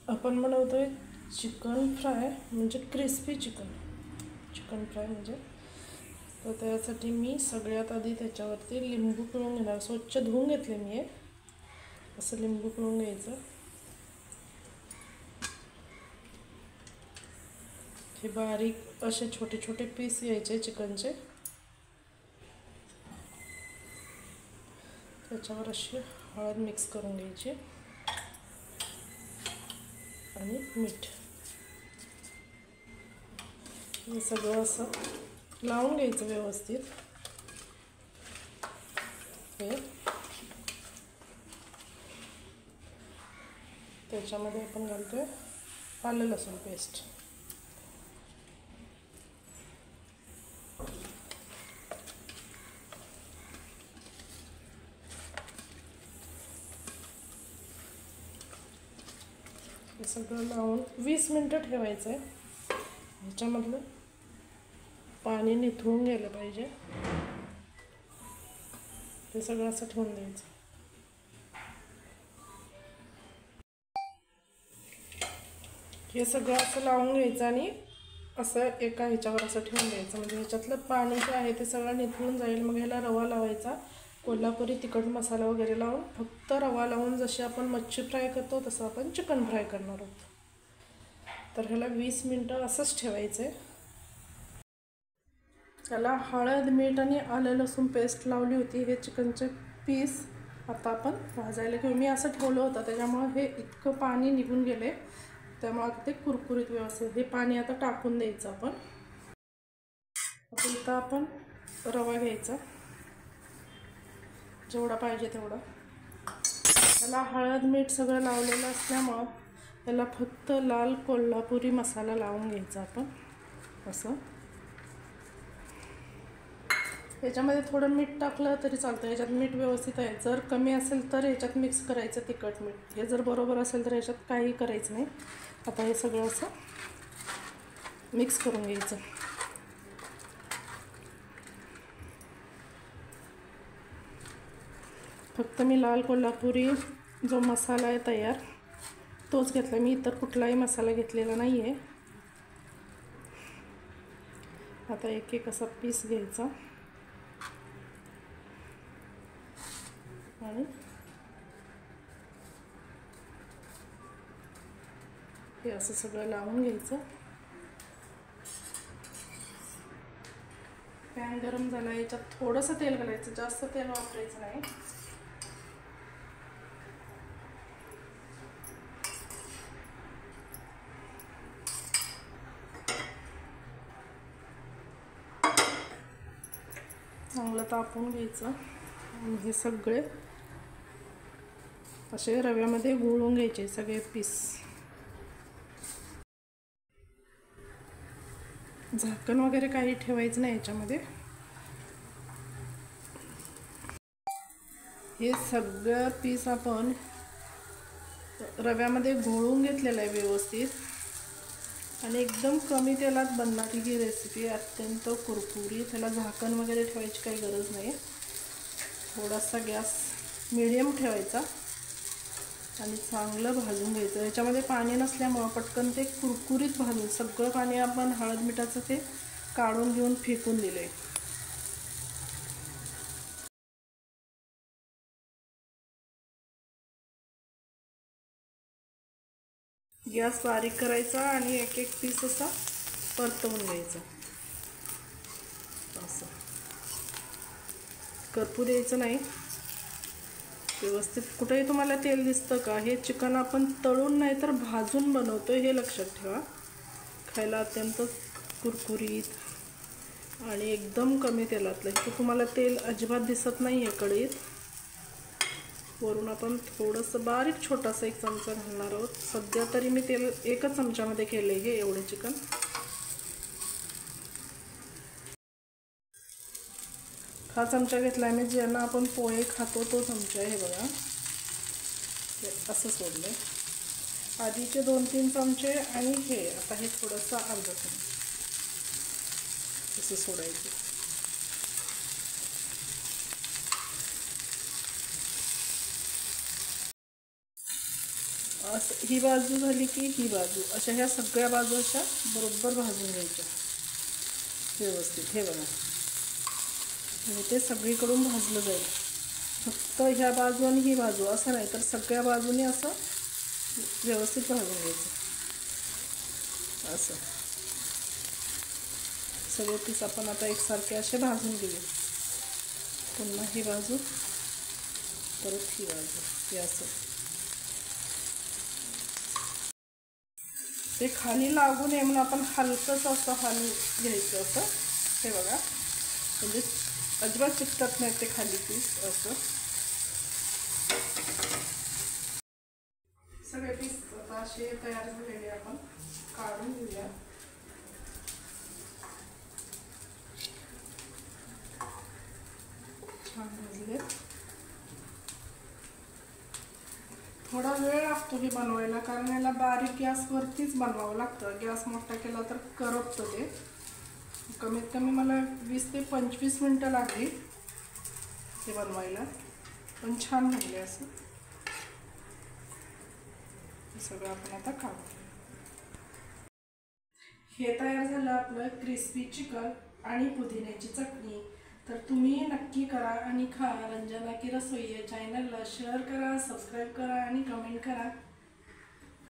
आपण बनवतोय chicken fry, म्हणजे क्रिस्पी चिकन फ्राय म्हणजे. तर त्यासाठी मी सगळ्यात आधी त्याच्यावरती लिंबू पिळून घेणार. स्वच्छ धुवून घेतले मी हे. असं लिंबू पिळून घ्यायचं. हे बारीक असे छोटे छोटे पीस घ्यायचे चिकनचे. त्याच्यावर अशी हळद मिक्स करून घ्यायची आणि मीठ. हे सगळं असं लावून घ्यायचं व्यवस्थित. हे त्याच्यामध्ये आपण घालतोय आलं लसूण पेस्ट. हे सगळं लावून 20 मिनटं ठेवायचं आहे. ह्याच्यामधलं पाणी निथळून गेलं पाहिजे. हे सगळं असं ठेवून द्यायचं. हे सगळं असं लावून घ्यायचं आणि असं एका ह्याच्यावर असं ठेवून द्यायचं. म्हणजे ह्याच्यातलं पाणी जे आहे ते सगळं निथळून जाईल. मग ह्याला रवा लावायचा. कोल्हापुरी तिखट मसाला वगैरे लावून, फक्त रवा लावून जशी आपण मच्छी फ्राय करतो तसं आपण चिकन फ्राय करणार आहोत. तर ह्याला 20 मिनटं असंच ठेवायचं आहे. त्याला हळद, मीठ आणि आलं लसूण पेस्ट लावली होती. हे चिकनचे पीस आता आपण भाजायला घेऊ. मी असं ठेवलं होतं त्याच्यामुळं हे इतकं पाणी निघून गेले, त्यामुळे आता ते कुरकुरीत व्यवस्थित. हे पाणी आता टाकून द्यायचं आपण. आता इथं आपण रवा घ्यायचा जेवढा पाहिजे तेवढा. त्याला हळद मीठ सगळं लावलेलं असल्यामुळं त्याला फक्त लाल कोल्हापुरी मसाला लावून घ्यायचा आपण असं. याच्यामध्ये थोडं मीठ टाकलं तरी चालतं. याच्यात मीठ व्यवस्थित आहे. जर कमी असेल तर याच्यात मिक्स करायचं तिखट मीठ. हे जर बरोबर असेल तर याच्यात काही करायचं नाही. आता हे सगळं असं मिक्स करून घ्यायचं. फक्त मी लाल कोल्हापुरी जो मसाला आहे तयार तोच घेतला. मी इतर कुठलाही मसाला घेतलेला नाही आहे. आता एक एक असा पीस घ्यायचा आणि हे असं सगळं लावून घ्यायचं. पॅन गरम झाला. याच्यात थोडंसं तेल घालायचं, जास्त तेल वापरायचं नाही. चांगलं तापून घ्यायचं आणि हे सगळे असे रव्यामध्ये घोळून घ्यायचे सगळे पीस. झाकण वगैरे काही ठेवायचं नाही याच्यामध्ये. हे सगळं पीस आपण रव्यामध्ये घोळून घेतलेलं आहे व्यवस्थित. आणि एकदम कमी तेलात बनणारी ही रेसिपी, अत्यंत कुरकुरीत. त्याला झाकण वगैरे ठेवायची काही गरज नाही. थोडासा गॅस मीडियम ठेवायचा आणि चांगलं भाजून घ्यायचं. याच्यामध्ये पाणी नसल्यामुळं पटकन ते कुरकुरीत भाजून, सगळं पाणी आपण हळद मिठाचं ते काढून घेऊन फेकून दिलं आहे. गॅस बारीक करायचा आणि एक एक पीस असा परतवून घ्यायचा. असं करपू द्यायचं नाही. व्यवस्थित. कुठेही तुम्हाला तेल दिसतं का? हे चिकन आपण तळून नाही तर भाजून बनवतो, हे लक्षात ठेवा. खायला अत्यंत कुरकुरीत आणि एकदम कमी तेलातलं. इथे तुम्हाला तेल अजिबात दिसत नाही आहे कढईत. वरून आपण थोडंसं बारीक छोटासा 1 चमचा घालणार आहोत. सध्या तरी मी तेल 1 चमच्यामध्ये केलं आहे एवढे चिकन. हा चमचा घेतला आहे मी, ज्यांना आपण पोहे खातो तो चमचा आहे. बघा असं सोडलं. आधीचे 2-3 चमचे आणि हे आता हे थोडंसं अर्धा चमचा असं सोडायचं. असं ही बाजू झाली की ही बाजू, अशा ह्या सगळ्या बाजू अशा बरोबर भाजून घ्यायच्या व्यवस्थित. हे बघा, आणि ते सगळीकडून भाजलं जाईल. फक्त ह्या बाजू आणि ही बाजू असं नाही, तर सगळ्या बाजूने असं व्यवस्थित भाजून घ्यायचं. असं सगळे पीस आपण आता एकसारखे असे भाजून घेऊ. पुन्हा ही बाजू, परत ही बाजू, हे असं ते खाली लागू नये म्हणून आपण हलकंच असं हलवून घ्यायचं. असं हे बघा, म्हणजे अजिबात चिकटत नाही ते खाली पीस. असं सगळे पीस आता असे तयार झालेले आपण काढून घेऊया. छान भाजले. थोडा वेळ लागतो हे बनवायला, कारण याला बारीक गॅसवरतीच बनवावं लागतं. गॅस मोठा केला तर करपतं ते. कमीत कमी मला 20 ते 25 मिनटं लागली ते बनवायला, पण छान लागले. असं सगळं आपण आता काढू. हे तयार झालं आपलं क्रिस्पी चिकन आणि पुदिन्याची चटणी. तर तुम्ही नक्की करा आणि खा. रंजना की रसोई या चॅनलला शेअर करा, सबस्क्राईब करा आणि कमेंट करा.